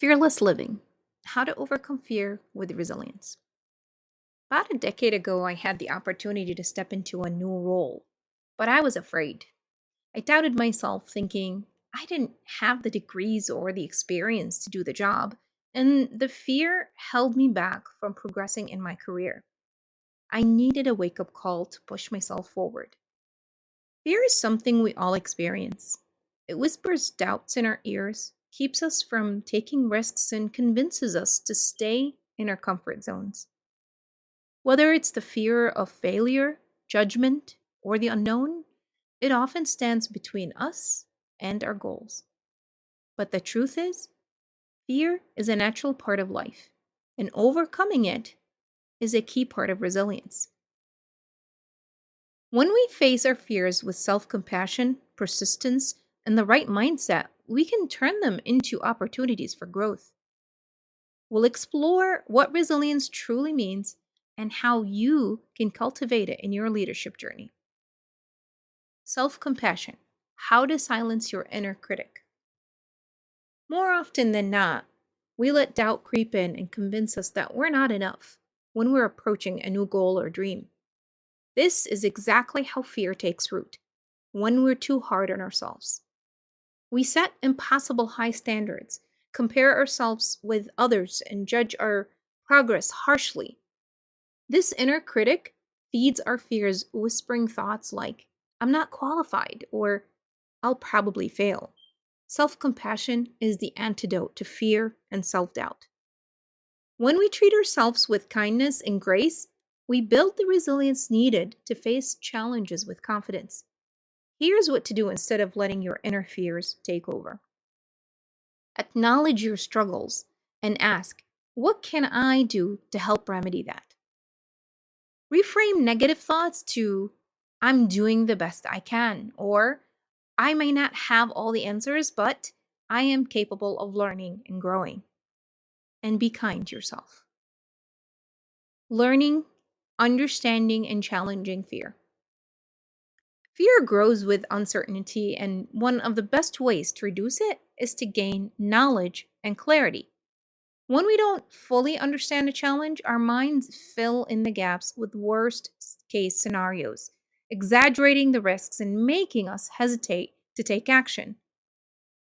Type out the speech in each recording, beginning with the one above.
Fearless living. How to overcome fear with resilience. About a decade ago, I had the opportunity to step into a new role, but I was afraid. I doubted myself, thinking I didn't have the degrees or the experience to do the job, and the fear held me back from progressing in my career. I needed a wake up call to push myself forward. Fear is something we all experience. It whispers doubts in our ears, keeps us from taking risks, and convinces us to stay in our comfort zones. Whether it's the fear of failure, judgment, or the unknown, it often stands between us and our goals. But the truth is, fear is a natural part of life, and overcoming it is a key part of resilience. When we face our fears with self compassion, persistence, and the right mindset, we can turn them into opportunities for growth. We'll explore what resilience truly means and how you can cultivate it in your leadership journey. Self compassion. How to silence your inner critic. More often than not, we let doubt creep in and convince us that we're not enough when we're approaching a new goal or dream. This is exactly how fear takes root when we're too hard on ourselves. We set impossible high standards, compare ourselves with others, and judge our progress harshly. This inner critic feeds our fears, whispering thoughts like, I'm not qualified, or I'll probably fail. Self compassion is the antidote to fear and self doubt. When we treat ourselves with kindness and grace, we build the resilience needed to face challenges with confidence. Here's what to do instead of letting your inner fears take over. Acknowledge your struggles and ask, what can I do to help remedy that? Reframe negative thoughts to, I'm doing the best I can, or I may not have all the answers, but I am capable of learning and growing. And be kind to yourself. Learning, understanding, and challenging fear. Fear grows with uncertainty, and one of the best ways to reduce it is to gain knowledge and clarity. When we don't fully understand a challenge, our minds fill in the gaps with worst case scenarios, exaggerating the risks and making us hesitate to take action.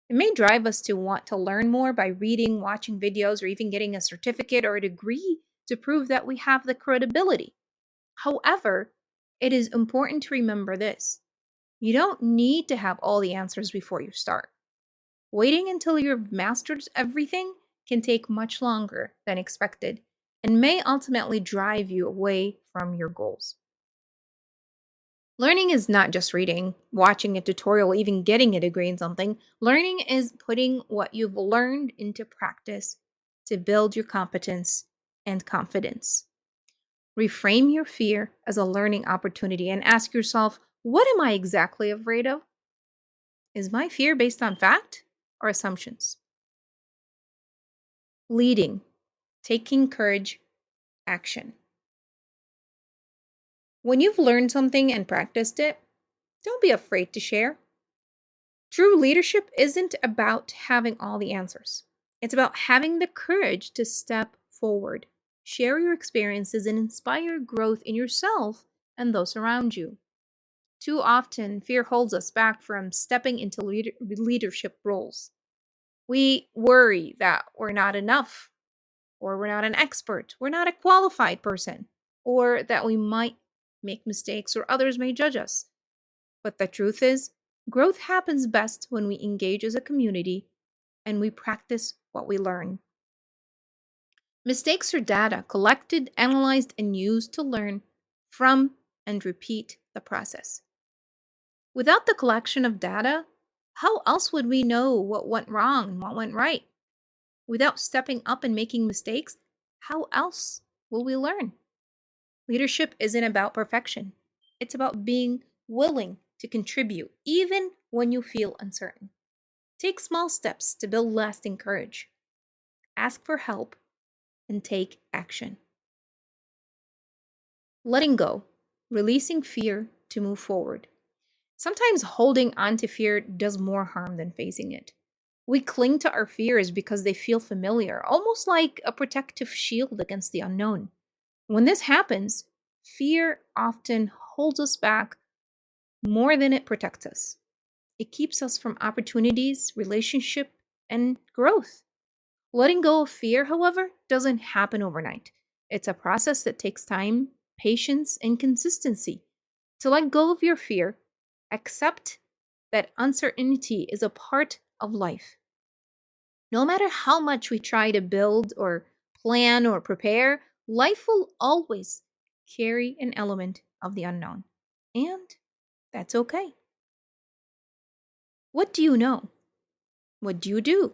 It may drive us to want to learn more by reading, watching videos, or even getting a certificate or a degree to prove that we have the credibility. However, it is important to remember this: you don't need to have all the answers before you start. Waiting until you've mastered everything can take much longer than expected and may ultimately drive you away from your goals. Learning is not just reading, watching a tutorial, even getting a degree in something. Learning is putting what you've learned into practice to build your competence and confidence. Reframe your fear as a learning opportunity and ask yourself, what am I exactly afraid of? Is my fear based on fact or assumptions? Leading, taking courage, action. When you've learned something and practiced it, don't be afraid to share. True leadership isn't about having all the answers. It's about having the courage to step forward, share your experiences, and inspire growth in yourself and those around you. Too often, fear holds us back from stepping into leadership roles. We worry that we're not enough, or we're not an expert, we're not a qualified person, or that we might make mistakes or others may judge us. But the truth is, growth happens best when we engage as a community and we practice what we learn. Mistakes are data collected, analyzed, and used to learn from and repeat the process. Without the collection of data, how else would we know what went wrong and what went right? Without stepping up and making mistakes, how else will we learn? Leadership isn't about perfection. It's about being willing to contribute, even when you feel uncertain. Take small steps to build lasting courage. Ask for help and take action. Letting go, releasing fear to move forward. Sometimes holding on to fear does more harm than facing it. We cling to our fears because they feel familiar, almost like a protective shield against the unknown. When this happens, fear often holds us back more than it protects us. It keeps us from opportunities, relationship, and growth. Letting go of fear, however, doesn't happen overnight. It's a process that takes time, patience, and consistency. To let go of your fear, accept that uncertainty is a part of life. No matter how much we try to build or plan or prepare, life will always carry an element of the unknown. And that's okay. What do you know? What do you do?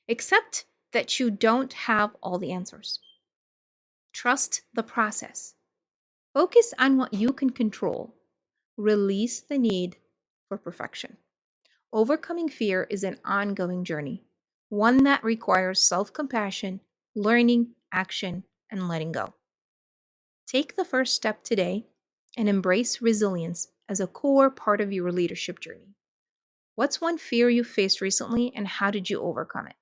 Accept that you don't have all the answers. Trust the process. Focus on what you can control. Release the need for perfection. Overcoming fear is an ongoing journey, one that requires self compassion, learning, action, and letting go. Take the first step today and embrace resilience as a core part of your leadership journey. What's one fear you faced recently and how did you overcome it?